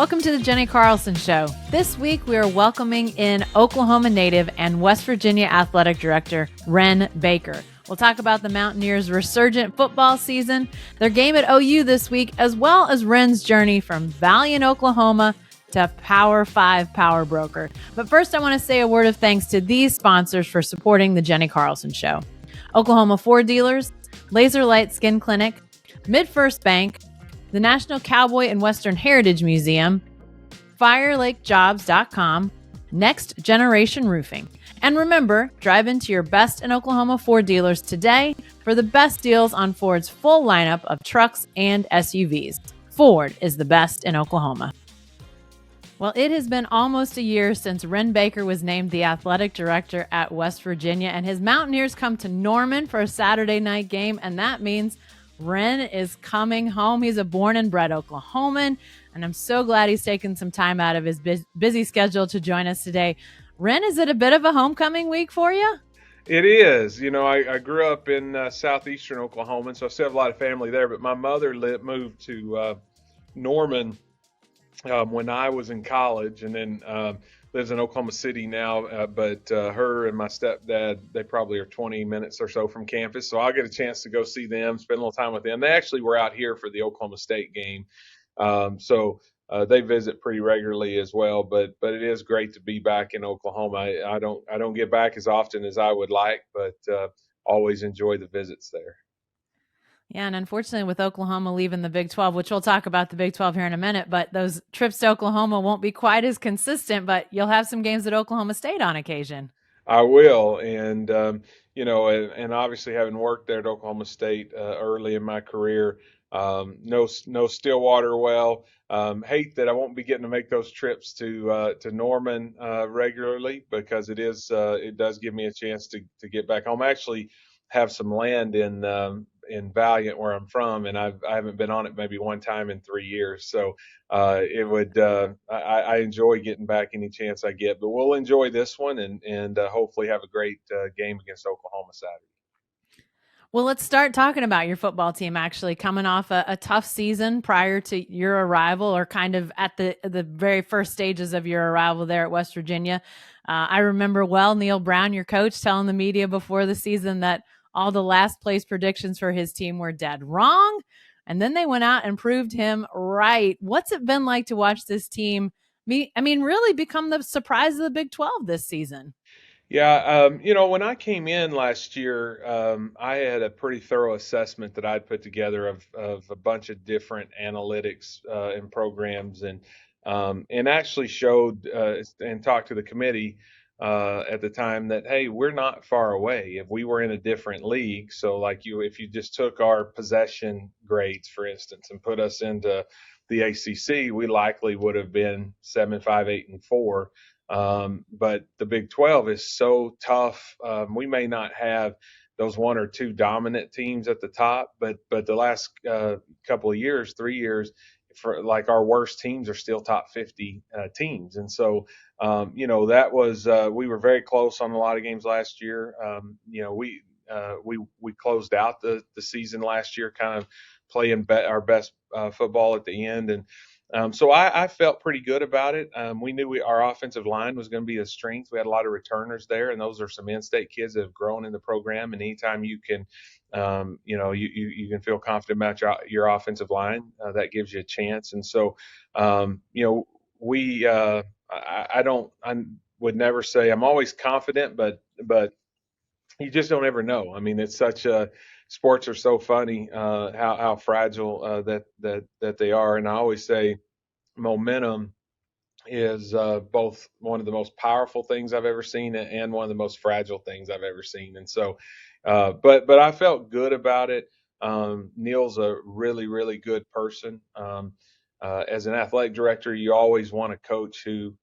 Welcome to the Jenni Carlson Show. This week, we are welcoming in Oklahoma native and West Virginia athletic director, Wren Baker. We'll talk about the Mountaineers' resurgent football season, their game at OU this week, as well as Wren's journey from Valliant, Oklahoma to Power 5 Power Broker. But first, I want to say a word of thanks to these sponsors for supporting the Jenni Carlson Show. Oklahoma Ford Dealers, Laser Light Skin Clinic, MidFirst Bank, the National Cowboy and Western Heritage Museum, FireLakeJobs.com, Next Generation Roofing. And remember, drive into your best in Oklahoma Ford dealers today for the best deals on Ford's full lineup of trucks and SUVs. Ford is the best in Oklahoma. Well, it has been almost a year since Wren Baker was named the athletic director at West Virginia, and his Mountaineers come to Norman for a Saturday night game, and that means Wren is coming home. He's a born and bred Oklahoman, and I'm so glad he's taken some time out of his busy schedule to join us today. Wren, is it a bit of a homecoming week for you? It is. You know, I grew up in Southeastern Oklahoma, so I still have a lot of family there, but my mother moved to Norman when I was in college, and then lives in Oklahoma City now, but her and my stepdad, they probably are 20 minutes or so from campus, so I'll get a chance to go see them, spend a little time with them. They actually were out here for the Oklahoma State game, so they visit pretty regularly as well, but it is great to be back in Oklahoma. I don't get back as often as I would like, but always enjoy the visits there. Yeah, and unfortunately with Oklahoma leaving the Big 12, which we'll talk about the Big 12 here in a minute, but those trips to Oklahoma won't be quite as consistent, but you'll have some games at Oklahoma State on occasion. I will, and you know, and obviously having worked there at Oklahoma State early in my career, no Stillwater well. Hate that I won't be getting to make those trips to Norman regularly, because it does give me a chance to get back home. I actually have some land in Valiant where I'm from, and I haven't been on it maybe one time in 3 years. So I enjoy getting back any chance I get, but we'll enjoy this one and hopefully have a great game against Oklahoma Saturday. Well, let's start talking about your football team, actually coming off a tough season prior to your arrival, or kind of at the very first stages of your arrival there at West Virginia. I remember well Neil Brown, your coach, telling the media before the season that all the last place predictions for his team were dead wrong. And then they went out and proved him right. What's it been like to watch this team, really become the surprise of the Big 12 this season? Yeah, you know, when I came in last year, I had a pretty thorough assessment that I'd put together of a bunch of different analytics and programs, and actually showed and talked to the committee at the time that, hey, we're not far away. If we were in a different league, so like if you just took our possession grades, for instance, and put us into the ACC, we likely would have been 7-5, 8-4. But the Big 12 is so tough. We may not have those one or two dominant teams at the top, but the last couple of years, 3 years, for like our worst teams are still top 50 teams. And so, you know, that was we were very close on a lot of games last year. You know, we closed out the season last year kind of playing our best football at the end, and so I felt pretty good about it. We knew our offensive line was going to be a strength. We had a lot of returners there, and those are some in-state kids that have grown in the program. And anytime you can, you know, you can feel confident about your offensive line, that gives you a chance. And so, you know, I would never say I'm always confident, but you just don't ever know. I mean, it's such a sports are so funny, how fragile that they are. And I always say momentum is both one of the most powerful things I've ever seen and one of the most fragile things I've ever seen. And so, but I felt good about it. Neil's a really, really good person. As an athletic director, you always want a coach who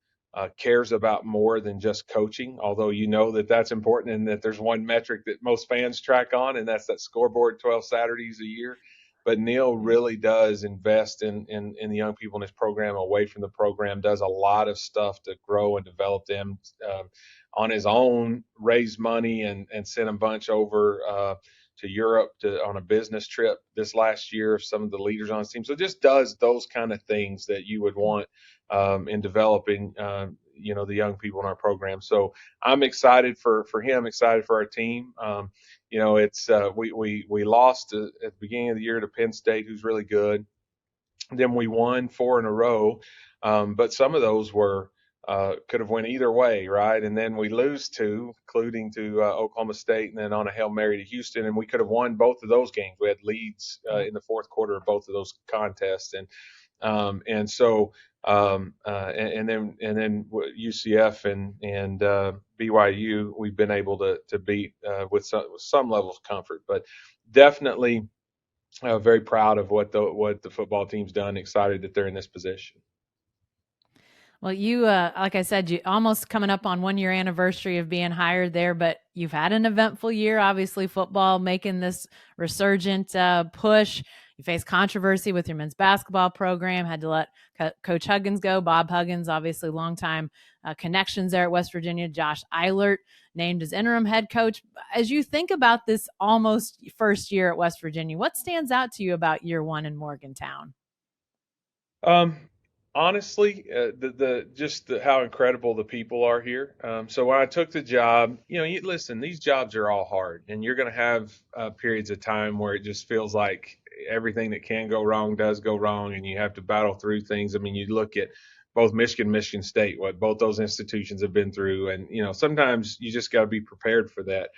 cares about more than just coaching, although you know that that's important and that there's one metric that most fans track on, and that's that scoreboard 12 Saturdays a year. But Neil really does invest in the young people in his program, away from the program, does a lot of stuff to grow and develop them on his own, raise money and send a bunch over Europe on a business trip this last year. Some of the leaders on his team, so just does those kind of things that you would want in developing, the young people in our program. So I'm excited for him, excited for our team. It's we lost at the beginning of the year to Penn State, who's really good. Then we won 4 in a row, but some of those were could have went either way, right? And then we lose 2, including to Oklahoma State, and then on a Hail Mary to Houston, and we could have won both of those games. We had leads in the fourth quarter of both of those contests, and then UCF and BYU, we've been able to beat with some level of comfort, but definitely very proud of what the football team's done. Excited that they're in this position. Well, you, like I said, you almost coming up on 1 year anniversary of being hired there, but you've had an eventful year. Obviously, football making this resurgent push. You faced controversy with your men's basketball program, had to let Coach Huggins go. Bob Huggins, obviously longtime connections there at West Virginia. Josh Eilert named as interim head coach. As you think about this almost first year at West Virginia, what stands out to you about year 1 in Morgantown? Honestly, how incredible the people are here. So when I took the job, listen, these jobs are all hard, and you're going to have periods of time where it just feels like everything that can go wrong does go wrong, and you have to battle through things. I mean, you look at both Michigan State, what both those institutions have been through, and sometimes you just got to be prepared for that.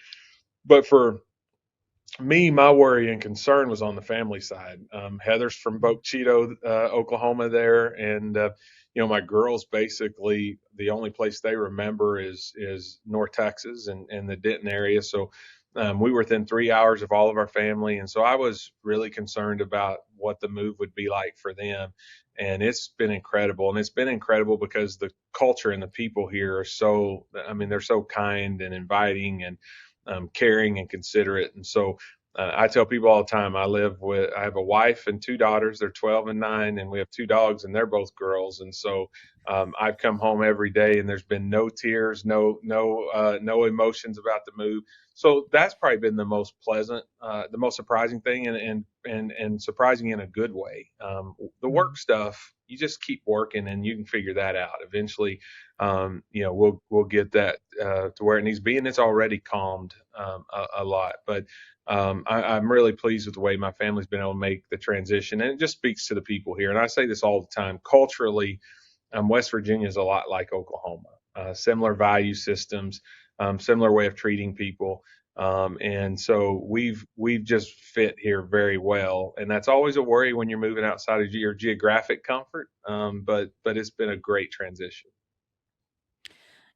But for me, my worry and concern was on the family side. Heather's from Boca Chico, Oklahoma there, and my girls, basically the only place they remember is North Texas and the Denton area. So we were within 3 hours of all of our family, and so I was really concerned about what the move would be like for them. And it's been incredible, and it's been incredible because the culture and the people here are so, they're so kind and inviting and caring and considerate. And so I tell people all the time, I have a wife and 2 daughters. They're 12 and 9, and we have 2 dogs, and they're both girls. And so I've come home every day, and there's been no tears, no emotions about the move. So that's probably been the most pleasant, the most surprising thing, and surprising in a good way. The work stuff, you just keep working, and you can figure that out. Eventually, we'll get that to where it needs to be, and it's already calmed a lot. But I'm really pleased with the way my family's been able to make the transition, and it just speaks to the people here. And I say this all the time: culturally, West Virginia is a lot like Oklahoma. Similar value systems, similar way of treating people, and so we've just fit here very well. And that's always a worry when you're moving outside of your geographic comfort. But it's been a great transition.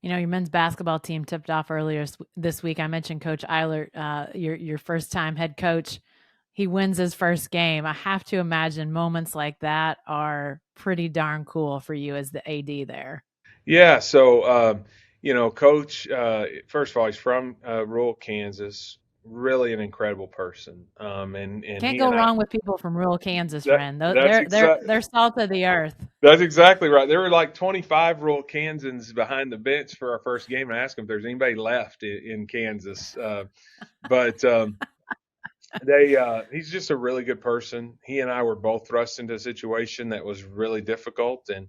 Your men's basketball team tipped off earlier this week. I mentioned Coach Eilert, your first-time head coach. He wins his first game. I have to imagine moments like that are pretty darn cool for you as the AD there. Yeah. So, Coach, first of all, he's from rural Kansas. Really an incredible person. And can't go wrong with people from rural Kansas, Wren. They're salt of the earth. That's exactly right. There were like 25 rural Kansans behind the bench for our first game, and I asked them if there's anybody left in Kansas. But he's just a really good person. He and I were both thrust into a situation that was really difficult, and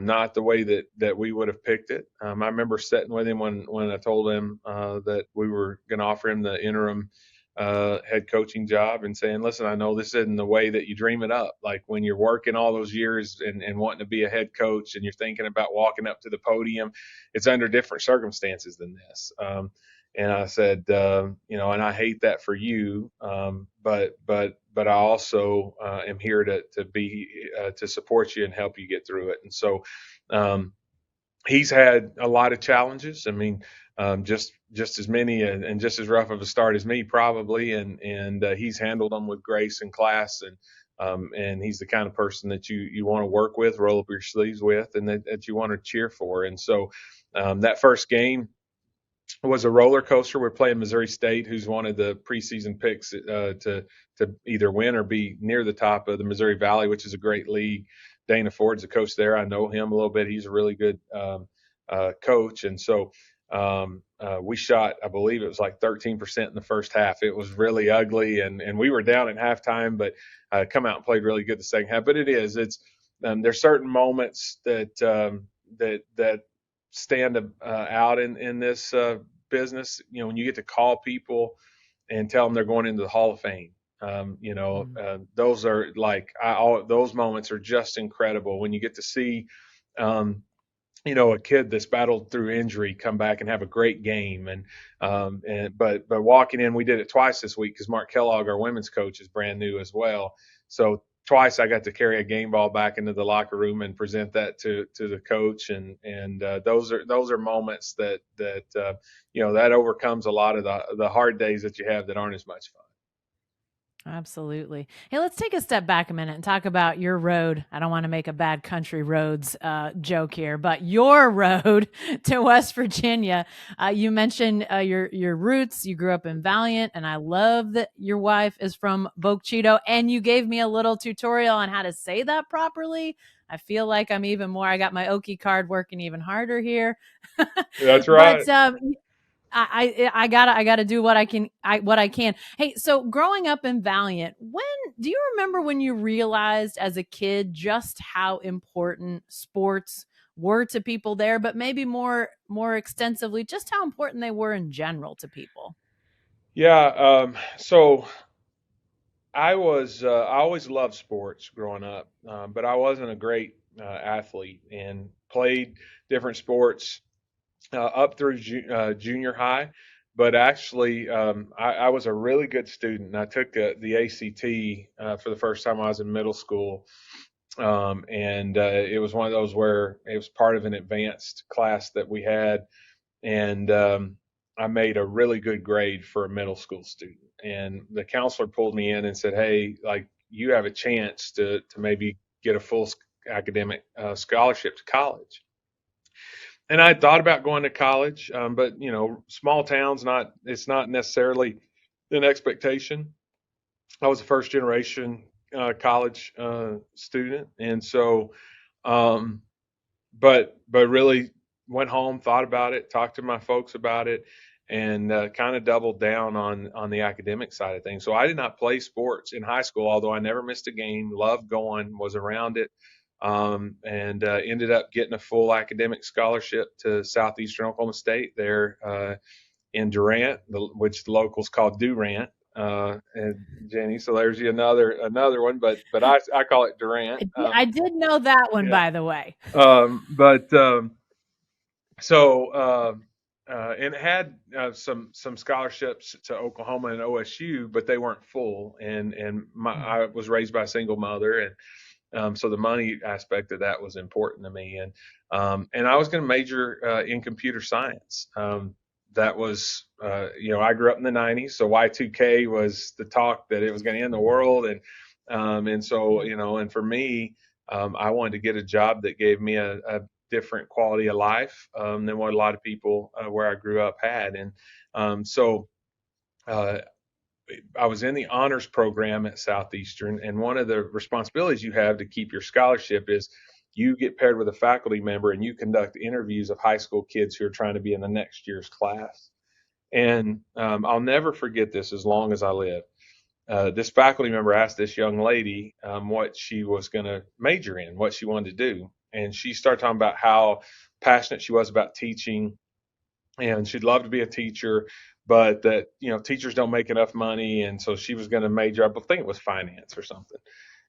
not the way that we would have picked it. I remember sitting with him when I told him that we were going to offer him the interim head coaching job, and saying, listen, I know this isn't the way that you dream it up. Like when you're working all those years and wanting to be a head coach, and you're thinking about walking up to the podium, it's under different circumstances than this. And I said, and I hate that for you, but I also am here to support you and help you get through it. And so he's had a lot of challenges. I mean, just as many and just as rough of a start as me, probably. And he's handled them with grace and class. And he's the kind of person that you want to work with, roll up your sleeves with, and that you want to cheer for. And so that first game was a roller coaster. We're playing Missouri State, who's one of the preseason picks to either win or be near the top of the Missouri Valley, which is a great league. Dana Ford's the coach there. I know him a little bit. He's a really good coach. And so We shot, I believe it was like 13% in the first half. It was really ugly, and we were down at halftime, but come out and played really good the second half. But there's certain moments that stand out in this business. When you get to call people and tell them they're going into the Hall of Fame. Those are those moments are just incredible when you get to see, a kid that's battled through injury come back and have a great game. But walking in, we did it twice this week because Mark Kellogg, our women's coach, is brand new as well. So twice I got to carry a game ball back into the locker room and present that to the coach. And those are moments that that overcomes a lot of the hard days that you have that aren't as much fun. Absolutely. Hey, let's take a step back a minute and talk about your road. I don't want to make a bad country roads joke here, but your road to West Virginia. You mentioned your roots. You grew up in Valiant, and I love that your wife is from Bogue Chitto, and you gave me a little tutorial on how to say that properly. I feel like I got my Okie card working even harder here. That's right. But I gotta do what I can. Hey, so growing up in Valiant, do you remember when you realized as a kid just how important sports were to people there, but maybe more extensively, just how important they were in general to people? Yeah. So I always loved sports growing up, but I wasn't a great athlete and played different sports up through junior high. But actually, I was a really good student. I took the ACT for the first time I was in middle school. And it was one of those where it was part of an advanced class that we had. And I made a really good grade for a middle school student. And the counselor pulled me in and said, "Hey, like you have a chance to maybe get a full academic scholarship to college." And I thought about going to college, but small towns, it's not necessarily an expectation. I was a first generation college student, and so, um, but really went home, thought about it, talked to my folks about it, and kind of doubled down on the academic side of things. So I did not play sports in high school, although I never missed a game. Loved going, was around it, and ended up getting a full academic scholarship to Southeastern Oklahoma State there in Durant, which the locals call Durant. And Jenny, so there's another one, but I call it Durant. I did know that one, by the way. And it had some scholarships to Oklahoma and OSU, but they weren't full. And I was raised by a single mother, and so the money aspect of that was important to me. And I was going to major in computer science. That was, I grew up in the '90s, so Y2K was the talk that it was going to end the world, and so and for me, I wanted to get a job that gave me a different quality of life than what a lot of people where I grew up had, and so I was in the honors program at Southeastern, and one of the responsibilities you have to keep your scholarship is you get paired with a faculty member and you conduct interviews of high school kids who are trying to be in the next year's class. And I'll never forget this as long as I live. This faculty member asked this young lady what she was going to major in, what she wanted to do. And she started talking about how passionate she was about teaching, and she'd love to be a teacher, but that teachers don't make enough money, and so she was going to major. I think it was finance or something.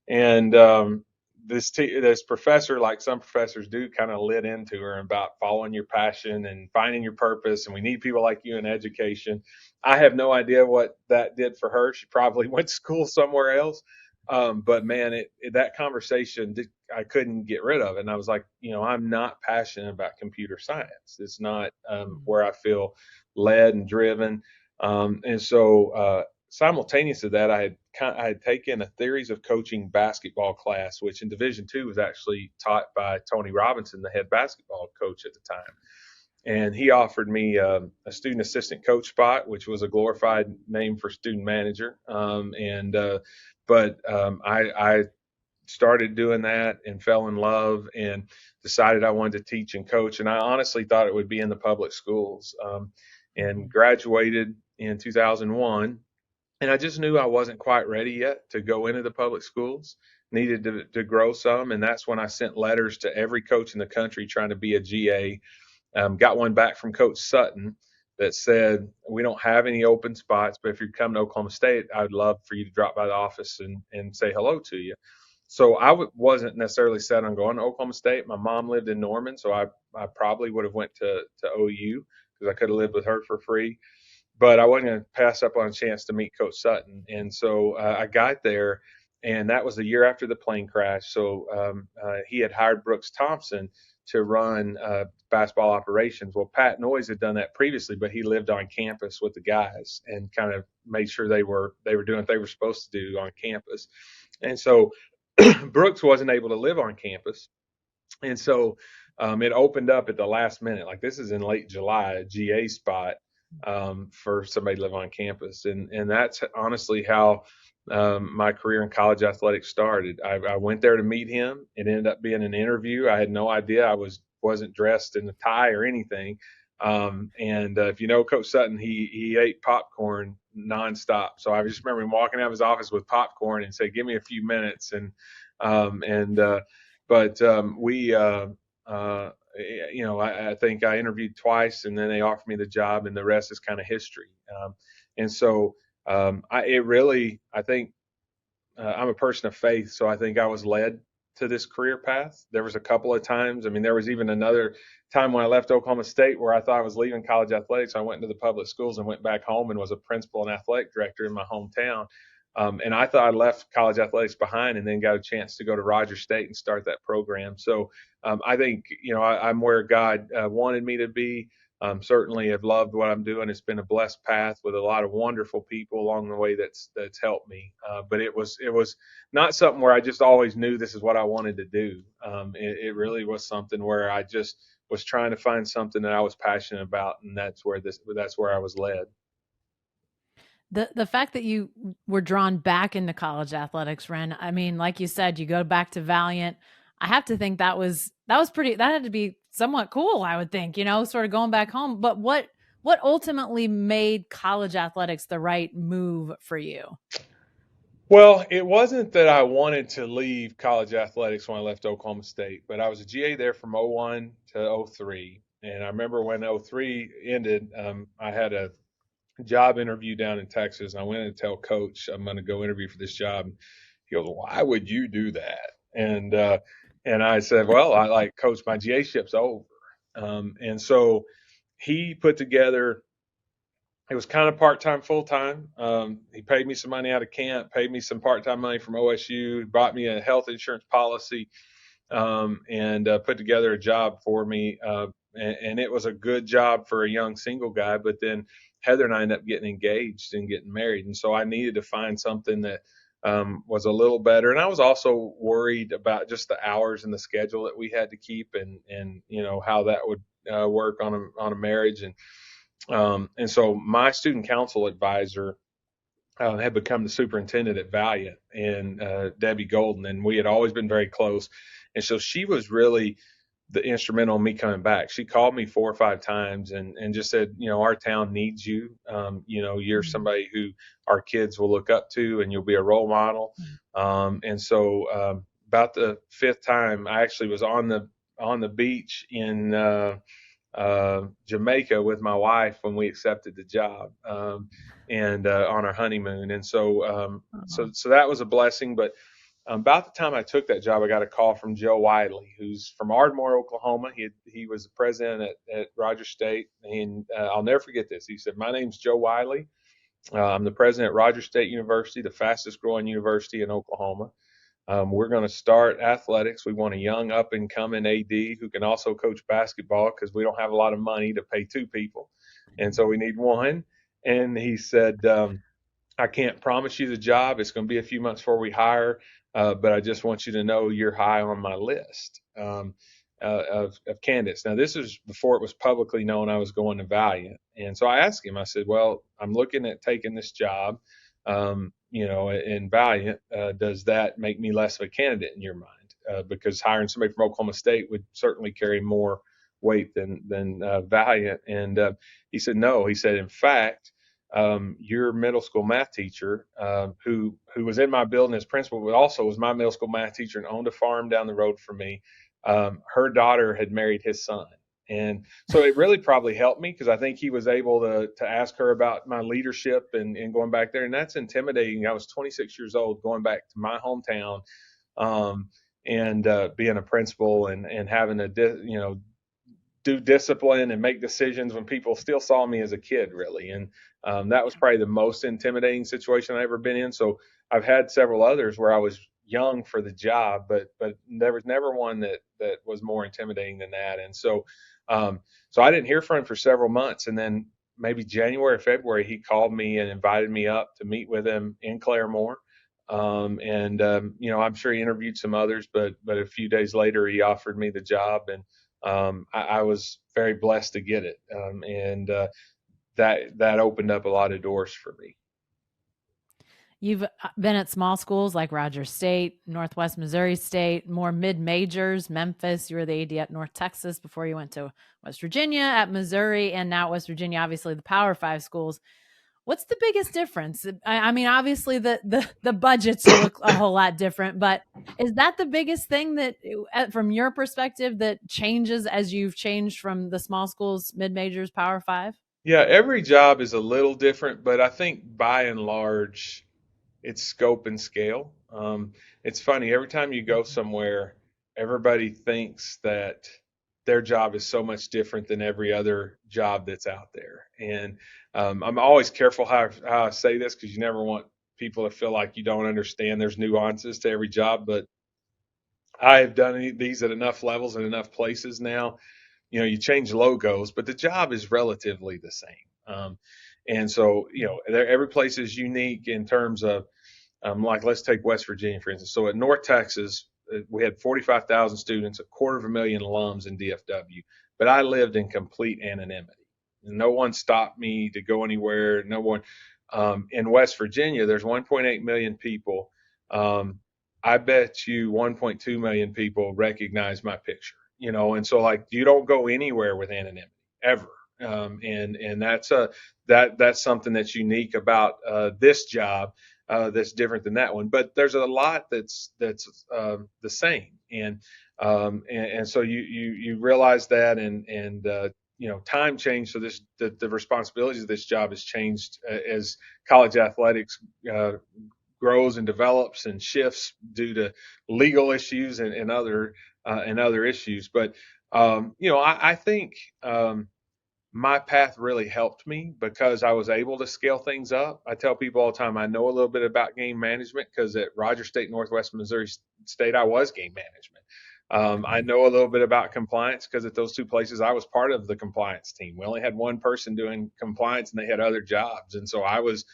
And this professor, like some professors do, kind of lit into her about following your passion and finding your purpose, and we need people like you in education. I have no idea what that did for her. She probably went to school somewhere else. But man, that conversation, I couldn't get rid of it. And I was like, I'm not passionate about computer science. It's not where I feel led and driven. And so simultaneous to that, I had taken a theories of coaching basketball class, which in Division II was actually taught by Tony Robinson, the head basketball coach at the time. And he offered me a student assistant coach spot, which was a glorified name for student manager. But I started doing that and fell in love and decided I wanted to teach and coach. And I honestly thought it would be in the public schools, and graduated in 2001. And I just knew I wasn't quite ready yet to go into the public schools, needed to grow some. And that's when I sent letters to every coach in the country trying to be a GA. Got one back from Coach Sutton that said, we don't have any open spots, but if you come to Oklahoma State, I'd love for you to drop by the office and say hello to you. So I wasn't necessarily set on going to Oklahoma State. My mom lived in Norman, so I probably would have went to OU because I could have lived with her for free. But I wasn't going to pass up on a chance to meet Coach Sutton. And so I got there, and that was the year after the plane crash. So he had hired Brooks Thompson to run basketball operations. Well, Pat Noyes had done that previously, but he lived on campus with the guys and kind of made sure they were doing what they were supposed to do on campus. And so Brooks wasn't able to live on campus. And so it opened up at the last minute. Like, this is in late July, a GA spot for somebody to live on campus. And that's honestly how my career in college athletics started. I went there to meet him. It ended up being an interview. I had no idea. I wasn't dressed in a tie or anything. And if you know Coach Sutton, he ate popcorn nonstop. So I just remember him walking out of his office with popcorn and say, "Give me a few minutes." I think I interviewed twice, and then they offered me the job, and the rest is kind of history. I think I'm a person of faith, so I think I was led to this career path. There was a couple of times. I mean, there was even another time when I left Oklahoma State where I thought I was leaving college athletics. I went into the public schools and went back home and was a principal and athletic director in my hometown. And I thought I left college athletics behind, and then got a chance to go to Rogers State and start that program. So I think, I'm where God wanted me to be. Certainly have loved what I'm doing. It's been a blessed path with a lot of wonderful people along the way that's helped me. But it was not something where I just always knew this is what I wanted to do. It really was something where I just was trying to find something that I was passionate about, and that's where I was led. The fact that you were drawn back into college athletics, Wren, I mean, like you said, you go back to Valiant. I have to think that had to be somewhat cool, I would think, sort of going back home. But what ultimately made college athletics the right move for you? Well, it wasn't that I wanted to leave college athletics when I left Oklahoma State, but I was a GA there from 01 to 03. And I remember when 03 ended, I had a job interview down in Texas, and I went in to tell Coach I'm going to go interview for this job. He goes, "Why would you do that?" And I said, "Well, I like Coach, my GA ship's over." And so he put together. It was kind of part-time, full-time. He paid me some money out of camp, paid me some part-time money from OSU, bought me a health insurance policy, and put together a job for me. And it was a good job for a young single guy. But then Heather and I ended up getting engaged and getting married. And so I needed to find something that was a little better. And I was also worried about just the hours and the schedule that we had to keep, and how that would work on a marriage. And so my student council advisor had become the superintendent at Valiant, and Debbie Golden, and we had always been very close. And so she was really the instrumental in me coming back. She called me 4 or 5 times and just said, our town needs you. You're somebody who our kids will look up to, and you'll be a role model. And so about the 5th time, I actually was on the beach in Jamaica with my wife when we accepted the job, and on our honeymoon. And so that was a blessing. But about the time I took that job, I got a call from Joe Wiley, who's from Ardmore, Oklahoma. He was the president at Rogers State, and I'll never forget this. He said, "My name's Joe Wiley. I'm the president at Rogers State University, the fastest growing university in Oklahoma. We're going to start athletics. We want a young up-and-coming AD who can also coach basketball, because we don't have a lot of money to pay 2 people. And so we need one." And he said, "I can't promise you the job. It's going to be a few months before we hire, but I just want you to know you're high on my list of candidates." Now, this is before it was publicly known I was going to Valiant. And so I asked him, I said, "Well, I'm looking at taking this job. in Valiant, does that make me less of a candidate in your mind? Because hiring somebody from Oklahoma State would certainly carry more weight than Valiant. And he said, no. He said, in fact, your middle school math teacher, who was in my building as principal, but also was my middle school math teacher and owned a farm down the road from me. Her daughter had married his son. And so it really probably helped me because I think he was able to ask her about my leadership and going back there. And that's intimidating. I was 26 years old going back to my hometown, um, and being a principal and having to, do discipline and make decisions when people still saw me as a kid, really. And that was probably the most intimidating situation I've ever been in. So I've had several others where I was young for the job, but there was never one that was more intimidating than that. And so I didn't hear from him for several months, and then maybe January or February he called me and invited me up to meet with him in Claremore. I'm sure he interviewed some others, but a few days later he offered me the job, and I was very blessed to get it, and that opened up a lot of doors for me. You've been at small schools like Rogers State, Northwest Missouri State, more mid-majors, Memphis. You were the AD at North Texas before you went to West Virginia, at Missouri, and now West Virginia, obviously the Power 5 schools. What's the biggest difference? I mean, obviously the budgets look a whole lot different, but is that the biggest thing that, from your perspective, that changes as you've changed from the small schools, mid-majors, Power 5? Yeah, every job is a little different, but I think by and large, it's scope and scale. It's funny, every time you go somewhere, everybody thinks that their job is so much different than every other job that's out there. And I'm always careful how I say this because you never want people to feel like you don't understand. There's nuances to every job, but I have done these at enough levels and enough places now. You change logos, but the job is relatively the same. And so, every place is unique in terms of, like, let's take West Virginia, for instance. So at North Texas, we had 45,000 students, 250,000 alums in DFW, but I lived in complete anonymity. No one stopped me to go anywhere. No one. In West Virginia, there's 1.8 million people. I bet you 1.2 million people recognize my picture, and so, like, you don't go anywhere with anonymity ever. And that's something that's unique about this job, that's different than that one. But there's a lot that's the same, and so you realize that, and time changed. So the responsibilities of this job has changed as college athletics grows and develops and shifts due to legal issues and other issues. But I think my path really helped me because I was able to scale things up. I tell people all the time I know a little bit about game management because at Rogers State, Northwest Missouri State, I was game management. I know a little bit about compliance because at those two places I was part of the compliance team. We only had one person doing compliance and they had other jobs, and so I was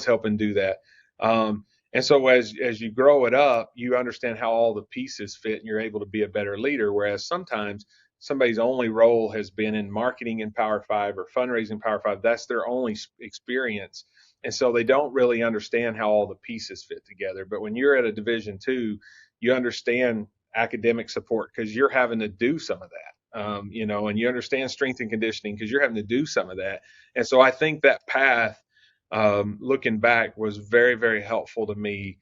helping do that. And so as you grow it up, you understand how all the pieces fit, and you're able to be a better leader. Whereas sometimes somebody's only role has been in marketing in Power 5 or fundraising Power 5. That's their only experience. And so they don't really understand how all the pieces fit together. But when you're at a Division II, you understand academic support because you're having to do some of that, and you understand strength and conditioning because you're having to do some of that. And so I think that path, looking back, was very, very helpful to me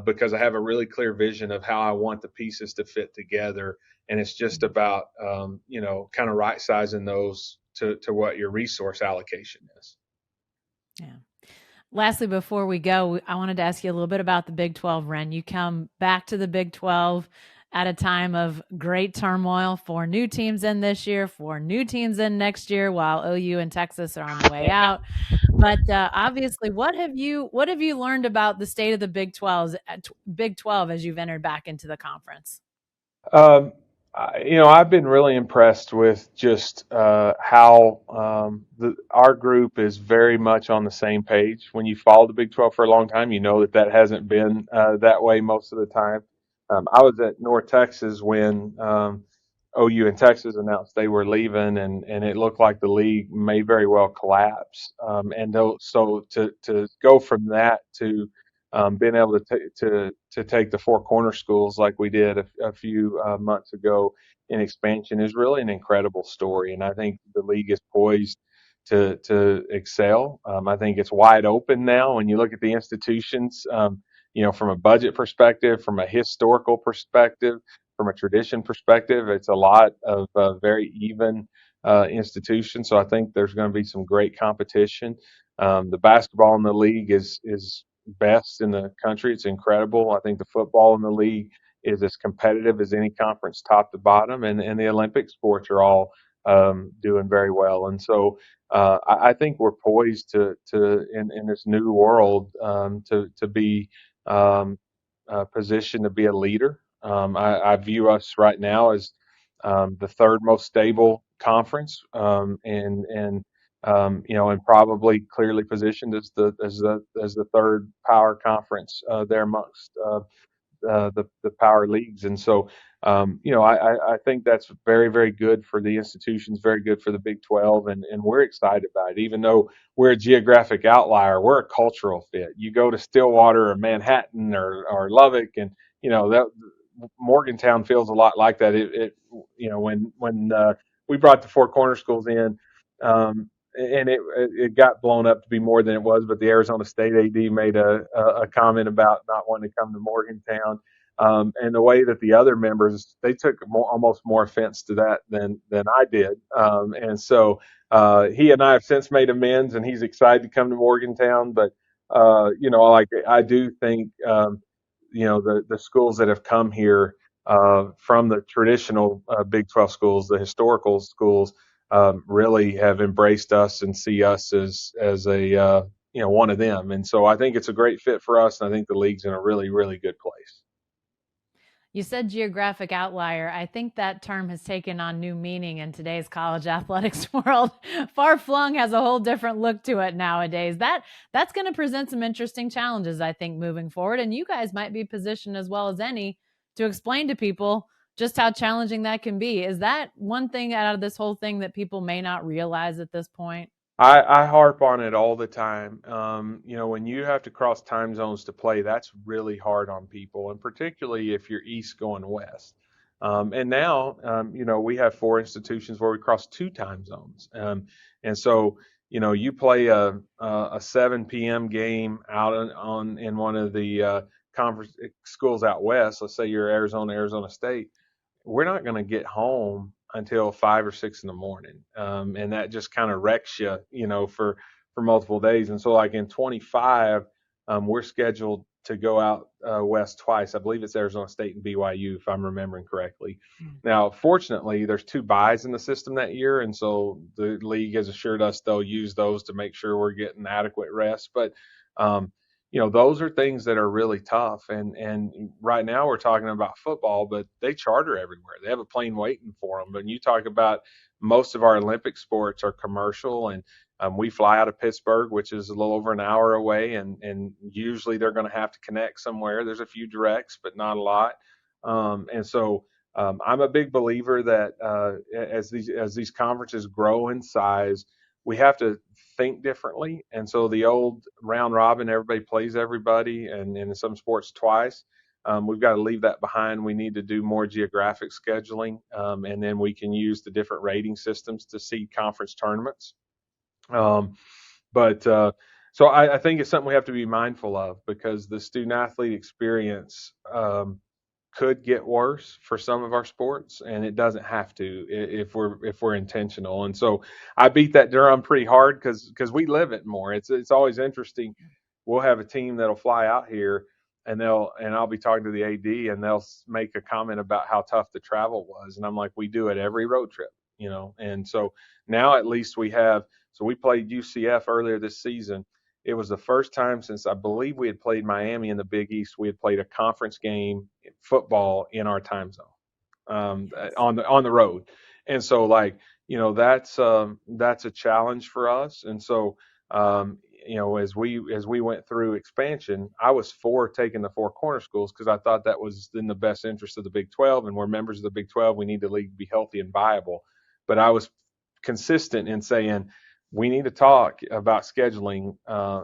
because I have a really clear vision of how I want the pieces to fit together. And it's just about, kind of right sizing those to what your resource allocation is. Yeah. Lastly, before we go, I wanted to ask you a little bit about the Big 12, Wren. You come back to the Big 12 at a time of great turmoil, 4 new teams in this year, 4 new teams in next year, while OU and Texas are on the way out. But obviously, what have you learned about the state of the Big 12 as you've entered back into the conference? I've been really impressed with just how our group is very much on the same page. When you follow the Big 12 for a long time, you know that hasn't been that way most of the time. I was at North Texas when OU and Texas announced they were leaving, and it looked like the league may very well collapse. So to go from that to being able to take the four corner schools like we did a few months ago in expansion is really an incredible story, and I think the league is poised to excel. I think it's wide open now when you look at the institutions. From a budget perspective, from a historical perspective, from a tradition perspective, it's a lot of very even institutions. So I think there's going to be some great competition. The basketball in the league is best in the country. It's incredible. I think the football in the league is as competitive as any conference, top to bottom, and the Olympic sports are all doing very well. And so I think we're poised to in this new world to be positioned to be a leader. I view us right now as the third most stable conference, and probably clearly positioned as the third power conference there amongst the power leagues. And so, I think that's very, very good for the institutions, very good for the Big 12, and we're excited about it. Even though we're a geographic outlier, we're a cultural fit. You go to Stillwater or Manhattan or Lubbock, and that Morgantown feels a lot like that. When we brought the four corner schools in. And it got blown up to be more than it was. But the Arizona State AD made a comment about not wanting to come to Morgantown, and the way that the other members they took almost more offense to that than I did, and so he and I have since made amends, and he's excited to come to Morgantown. But like I do think the schools that have come here from the traditional Big 12 schools, the historical schools really have embraced us and see us as a one of them. And so I think it's a great fit for us, and I think the league's in a really, really good place. You said geographic outlier. I think that term has taken on new meaning in today's college athletics world. Far flung has a whole different look to it nowadays. That's going to present some interesting challenges, I think, moving forward. And you guys might be positioned as well as any to explain to people just how challenging that can be. Is that one thing out of this whole thing that people may not realize at this point? I harp on it all the time. When you have to cross time zones to play, that's really hard on people, and particularly if you're east going west. And now, we have four institutions where we cross two time zones. And so, you play a 7 p.m. game out in one of the conference schools out west. Let's say you're Arizona State. We're not going to get home until 5 or 6 in the morning, and that just kind of wrecks you, for multiple days. And so, like in 25, we're scheduled to go out west twice. I believe it's Arizona State and BYU, if I'm remembering correctly. Now, fortunately, there's two buys in the system that year, and so the league has assured us they'll use those to make sure we're getting adequate rest. But those are things that are really tough. And right now we're talking about football, but they charter everywhere. They have a plane waiting for them. And you talk about most of our Olympic sports are commercial, and we fly out of Pittsburgh, which is a little over an hour away, and usually they're going to have to connect somewhere. There's a few directs, but not a lot. And so I'm a big believer that as these conferences grow in size, we have to think differently. And so the old round robin, everybody plays everybody, and in some sports twice. We've got to leave that behind. We need to do more geographic scheduling, and then we can use the different rating systems to seed conference tournaments. But so I think it's something we have to be mindful of, because the student athlete experience could get worse for some of our sports, and it doesn't have to if we're intentional. And so I beat that drum pretty hard because we live it more. It's always interesting. We'll have a team that'll fly out here, and I'll be talking to the AD, and they'll make a comment about how tough the travel was, and I'm like, we do it every road trip, And so now at least we have. So we played UCF earlier this season. It was the first time since I believe we had played Miami in the Big East. We had played a conference game in football in our time zone, on the road. And so, that's a challenge for us. And so, as we went through expansion, I was for taking the four corner schools because I thought that was in the best interest of the Big 12, and we're members of the Big 12. We need the league to be healthy and viable. But I was consistent in saying, we need to talk about scheduling,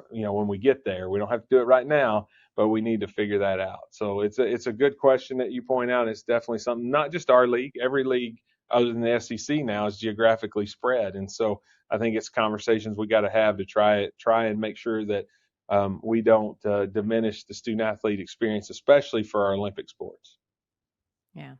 when we get there. We don't have to do it right now, but we need to figure that out. So it's a good question that you point out. It's definitely something, not just our league, every league other than the SEC now is geographically spread. And so I think it's conversations we got to have to try and make sure that we don't diminish the student athlete experience, especially for our Olympic sports. Yeah.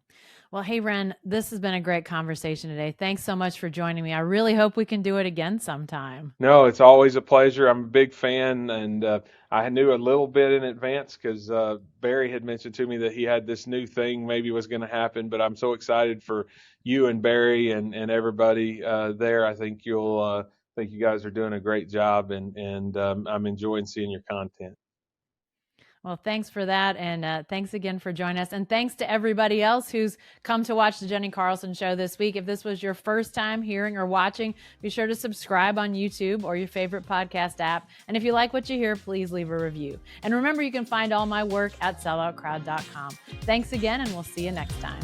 Well, hey, Wren, this has been a great conversation today. Thanks so much for joining me. I really hope we can do it again sometime. No, it's always a pleasure. I'm a big fan, and I knew a little bit in advance because Barry had mentioned to me that he had this new thing maybe was going to happen, but I'm so excited for you and Barry and everybody there. I think you guys are doing a great job, and I'm enjoying seeing your content. Well, thanks for that. And thanks again for joining us. And thanks to everybody else who's come to watch the Jenni Carlson Show this week. If this was your first time hearing or watching, be sure to subscribe on YouTube or your favorite podcast app. And if you like what you hear, please leave a review. And remember, you can find all my work at selloutcrowd.com. Thanks again, and we'll see you next time.